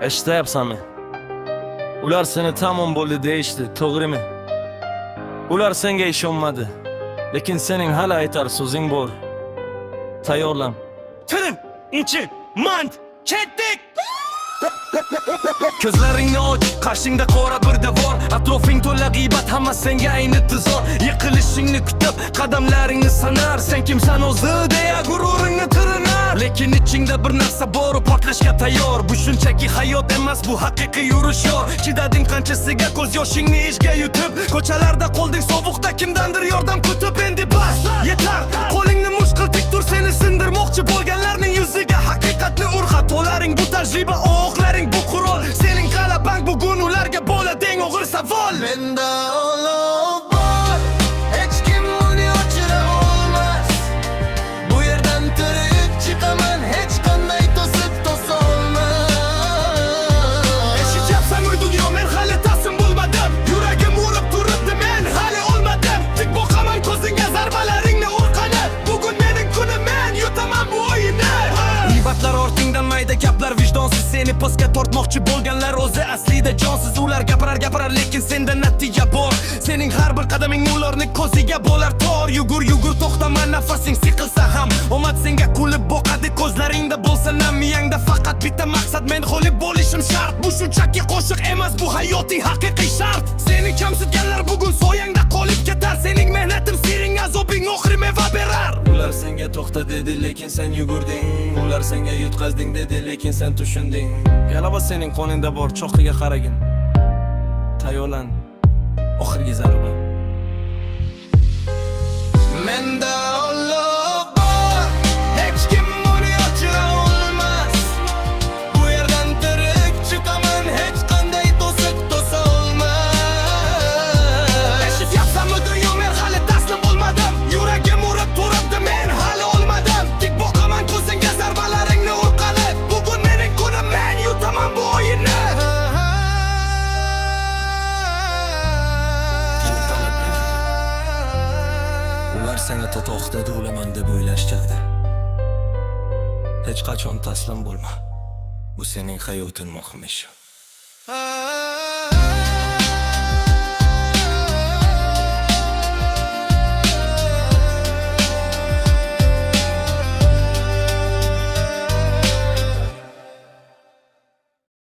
Eshityapsanmi? Ular seni tamom bo'ldi deyishdi, to'g'rimi? Ular senga ishonmadi. Lekin sening hali aytar so'zing bor. Tayyorlan. Tilim, inchi, mand, ketdik! Ko'zlaringni och, qarshingda qora bir devor. Atrofing to'la g'iybat, hamma senga ayni tizor. Yiqilishingni kutib, qadamlaringni sanar. Sen kimsan o'zi deya gururingni tirinar. Lekin ichingda bir narsa bor, portlashga tayyor. Bu shunchaki hayot emas, bu haqiqiy yurish yor. Chidading qanchasiga ko'z yoshingni ishga yutib, ko'chalarda qolding sovuqda kimdandir yordam kutib. Endi bas, yetar. Qo'lingni mushqil tik tur, seni sindirmoqchi bo'lganlarning yuziga haqiqatni ur. Xatolaring bu tajriba, o'qlaring bu qurol. Sening g'alabang bugun ularga bo'ladi eng og'ir savol. Menda olov bor, hech kim uni o'chira olmas. Bu yerdan tirik chiqaman, hech qanday to'sib to'solmas. Eshityapsanmi dunyo, men hali taslim bo'lmadim. Yuragim urib turibdi, men hali o'lmadim. Tik boqaman ko'zingga, zarbalaringni urqani. Bugun mening kunim, men yutaman bu o'yinni. G'iybatlar ortingdan mayda gaplar, vijdonsiz seni pastga tortmoqchi bo'lganlar o'zi aslida jonsiz. Ular gapirar lekin senda natija bor. Sening har bir qadaming ularning ko'ziga bo'lar tor. Yugur to'xtama, nafasing siqilsa ham omad senga kulib boqadi. Ko'zlaringda bo'lsa nam, miyangda faqat bitta maqsad, men g'olib bo'lishim shart. Bu shunchaki qo'shiq emas, bu hayoting haqiqiy shart. Seni kamsitganlar bugun soyangda qolib ketar. Sening mehnating siring, azobing oxiri meva berar. Ular senga to'xta dedi, lekin sen yugurding. Ular senga yutqazding dedi, lekin sen tushunding. G'alaba sening qo'lingda bor, cho'qqiga qaragin. Tayyorlan, oxirgi zarba. Menda olov bor, hech kim uni o'chira olmas. Bu yerdan tirik chiqaman, hech qanday to'siq to'solmas. Eshityapsanmi dunyo, men hali taslim bo'lmadim. Yuragim urib turibdi, men hali o'lmadim. Tik boqaman ko'zingga, zarbalaringni urqani. Bugun mening kunim, men yutaman bu o'yinni. Ular senga to'xtadi, o'laman deb o'ylashadi. Hech qachon taslim bo'lma. Bu sening hayoting muhim ish.